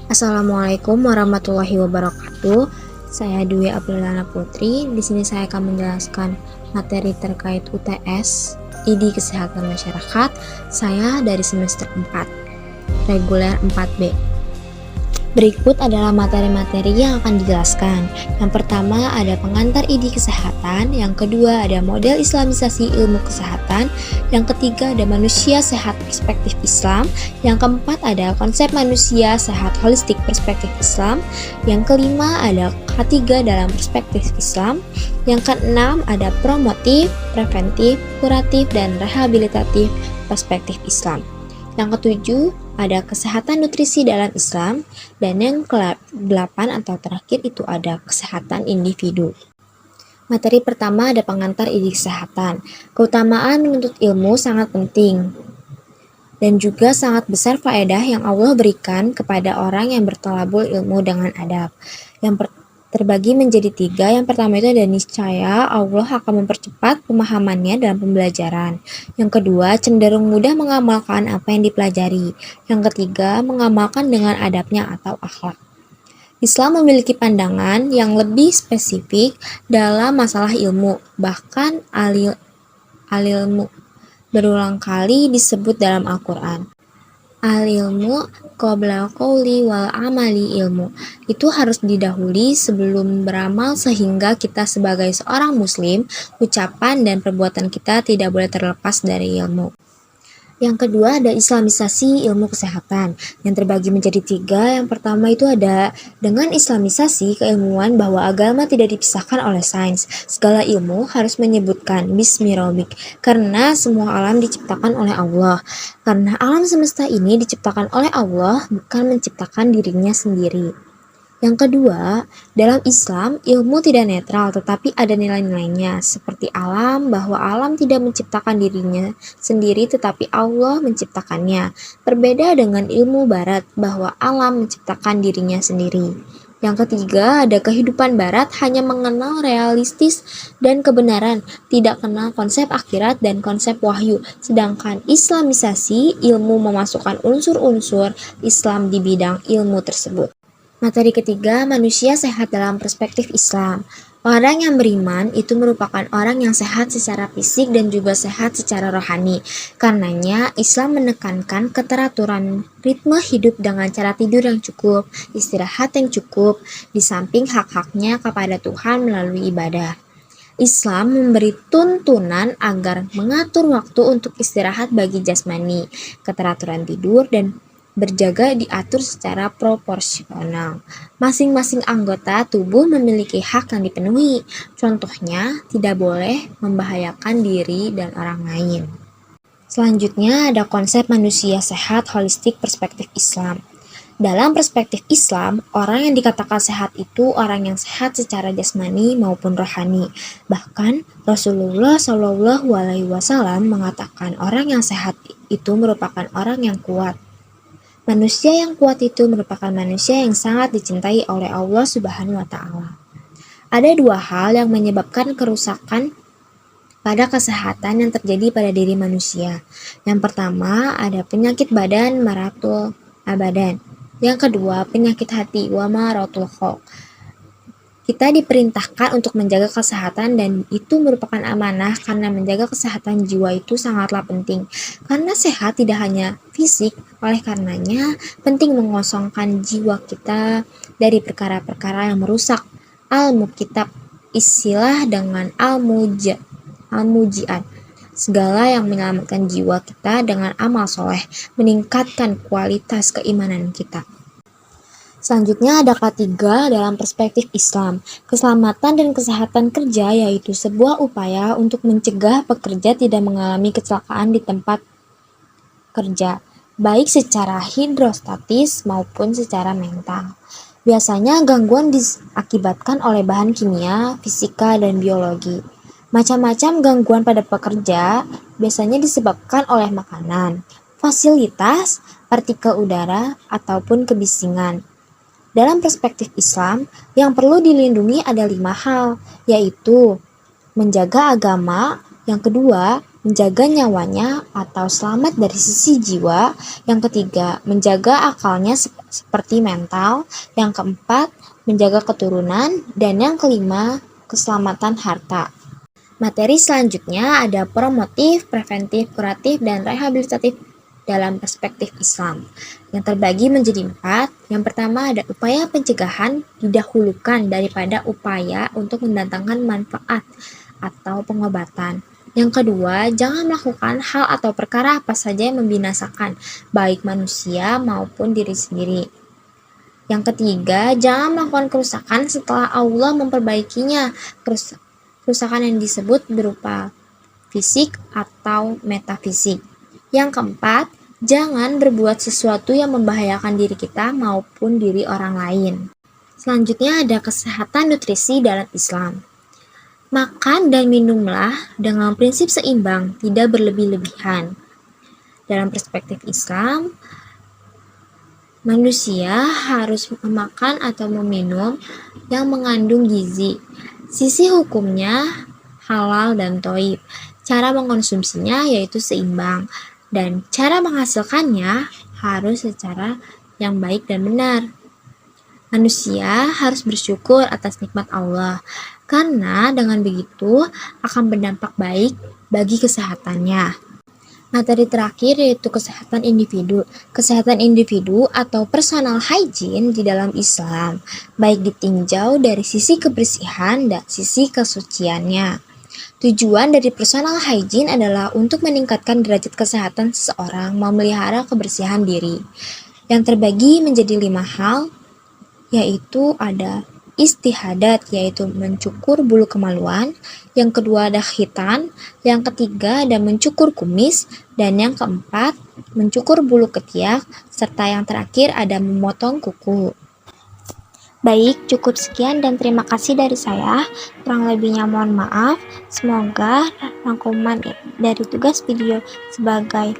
Assalamualaikum warahmatullahi wabarakatuh. Saya Dwi Aprilana Putri. Di sini saya akan menjelaskan materi terkait UTS ID Kesehatan Masyarakat. Saya dari semester 4, reguler 4B. Berikut adalah materi-materi yang akan dijelaskan. Yang pertama ada pengantar ID kesehatan, yang kedua ada model islamisasi ilmu kesehatan, yang ketiga ada manusia sehat perspektif Islam, yang keempat ada konsep manusia sehat holistik perspektif Islam, yang kelima ada K3 dalam perspektif Islam, yang keenam ada promotif, preventif, kuratif, dan rehabilitatif perspektif Islam. Yang ketujuh ada kesehatan nutrisi dalam Islam, dan yang ke-8 atau terakhir itu ada kesehatan individu. Materi pertama ada pengantar ID kesehatan. Keutamaan menuntut ilmu sangat penting dan juga sangat besar faedah yang Allah berikan kepada orang yang bertolabul ilmu dengan adab. Yang terbagi menjadi 3. Yang pertama itu ada niscaya Allah akan mempercepat pemahamannya dalam pembelajaran. Yang kedua, cenderung mudah mengamalkan apa yang dipelajari. Yang ketiga, mengamalkan dengan adabnya atau akhlak. Islam memiliki pandangan yang lebih spesifik dalam masalah ilmu, bahkan al-ilmu berulang kali disebut dalam Al-Quran. Al-ilmu qabla qawli wal amali ilmu. Itu harus didahului sebelum beramal sehingga kita sebagai seorang muslim, ucapan dan perbuatan kita tidak boleh terlepas dari ilmu. Yang kedua ada islamisasi ilmu kesehatan yang terbagi menjadi 3. Yang pertama itu ada dengan islamisasi keilmuan bahwa agama tidak dipisahkan oleh sains. Segala ilmu harus menyebutkan Bismi Rabbik karena semua alam diciptakan oleh Allah. Karena alam semesta ini diciptakan oleh Allah, bukan menciptakan dirinya sendiri. Yang kedua, dalam Islam, ilmu tidak netral tetapi ada nilai-nilainya, seperti alam, bahwa alam tidak menciptakan dirinya sendiri tetapi Allah menciptakannya. Berbeda dengan ilmu barat, bahwa alam menciptakan dirinya sendiri. Yang ketiga, ada kehidupan barat hanya mengenal realistis dan kebenaran, tidak kenal konsep akhirat dan konsep wahyu. Sedangkan islamisasi, ilmu memasukkan unsur-unsur Islam di bidang ilmu tersebut. Materi ketiga, manusia sehat dalam perspektif Islam. Orang yang beriman itu merupakan orang yang sehat secara fisik dan juga sehat secara rohani. Karenanya, Islam menekankan keteraturan ritme hidup dengan cara tidur yang cukup, istirahat yang cukup, di samping hak-haknya kepada Tuhan melalui ibadah. Islam memberi tuntunan agar mengatur waktu untuk istirahat bagi jasmani, keteraturan tidur, dan berjaga diatur secara proporsional. Masing-masing anggota tubuh memiliki hak yang dipenuhi. Contohnya, tidak boleh membahayakan diri dan orang lain. Selanjutnya ada konsep manusia sehat holistik perspektif Islam. Dalam perspektif Islam, orang yang dikatakan sehat itu orang yang sehat secara jasmani maupun rohani. Bahkan Rasulullah SAW mengatakan orang yang sehat itu merupakan orang yang kuat. Manusia yang kuat itu merupakan manusia yang sangat dicintai oleh Allah Subhanahu wa Ta'ala. Ada 2 hal yang menyebabkan kerusakan pada kesehatan yang terjadi pada diri manusia. Yang pertama ada penyakit badan maratul abadan. Yang kedua penyakit hati wa maratul khalq. Kita diperintahkan untuk menjaga kesehatan dan itu merupakan amanah karena menjaga kesehatan jiwa itu sangatlah penting. Karena sehat tidak hanya fisik, oleh karenanya penting mengosongkan jiwa kita dari perkara-perkara yang merusak. Al-Mukitab istilah dengan al-mujiat. Segala yang menyelamatkan jiwa kita dengan amal soleh, meningkatkan kualitas keimanan kita. Selanjutnya ada K3 dalam perspektif Islam. Keselamatan dan kesehatan kerja yaitu sebuah upaya untuk mencegah pekerja tidak mengalami kecelakaan di tempat kerja, baik secara hidrostatis maupun secara mental. Biasanya gangguan diakibatkan oleh bahan kimia, fisika, dan biologi. Macam-macam gangguan pada pekerja biasanya disebabkan oleh makanan, fasilitas, partikel udara, ataupun kebisingan. Dalam perspektif Islam, yang perlu dilindungi ada 5 hal, yaitu menjaga agama, yang kedua, menjaga nyawanya atau selamat dari sisi jiwa. Yang ketiga, menjaga akalnya seperti mental. Yang keempat, menjaga keturunan. Dan yang kelima, keselamatan harta. Materi selanjutnya ada promotif, preventif, kuratif, dan rehabilitatif dalam perspektif Islam, yang terbagi menjadi 4. Yang pertama ada upaya pencegahan didahulukan daripada upaya untuk mendatangkan manfaat atau pengobatan. Yang kedua, jangan melakukan hal atau perkara apa saja yang membinasakan, baik manusia maupun diri sendiri. Yang ketiga, jangan melakukan kerusakan setelah Allah memperbaikinya. Kerusakan yang disebut berupa fisik atau metafisik. Yang keempat, jangan berbuat sesuatu yang membahayakan diri kita maupun diri orang lain. Selanjutnya ada kesehatan nutrisi dalam Islam. Makan dan minumlah dengan prinsip seimbang, tidak berlebih-lebihan. Dalam perspektif Islam, manusia harus memakan atau meminum yang mengandung gizi. Sisi hukumnya halal dan thayyib. Cara mengkonsumsinya yaitu seimbang, dan cara menghasilkannya harus secara yang baik dan benar. Manusia harus bersyukur atas nikmat Allah, karena dengan begitu akan berdampak baik bagi kesehatannya. Materi terakhir yaitu kesehatan individu. Kesehatan individu atau personal hygiene di dalam Islam, baik ditinjau dari sisi kebersihan dan sisi kesuciannya. Tujuan dari personal hygiene adalah untuk meningkatkan derajat kesehatan seseorang memelihara kebersihan diri, yang terbagi menjadi 5 hal, yaitu ada istihadat, yaitu mencukur bulu kemaluan. Yang kedua ada khitan. Yang ketiga ada mencukur kumis. Dan yang keempat, mencukur bulu ketiak. Serta yang terakhir ada memotong kuku. Baik, cukup sekian dan terima kasih dari saya. Kurang lebihnya mohon maaf. Semoga rangkuman dari tugas video sebagai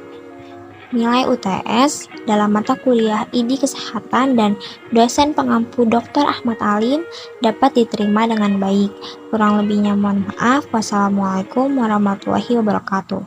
nilai UTS dalam mata kuliah ID Kesehatan dan dosen pengampu Dr. Ahmad Alim dapat diterima dengan baik. Kurang lebihnya mohon maaf. Wassalamualaikum warahmatullahi wabarakatuh.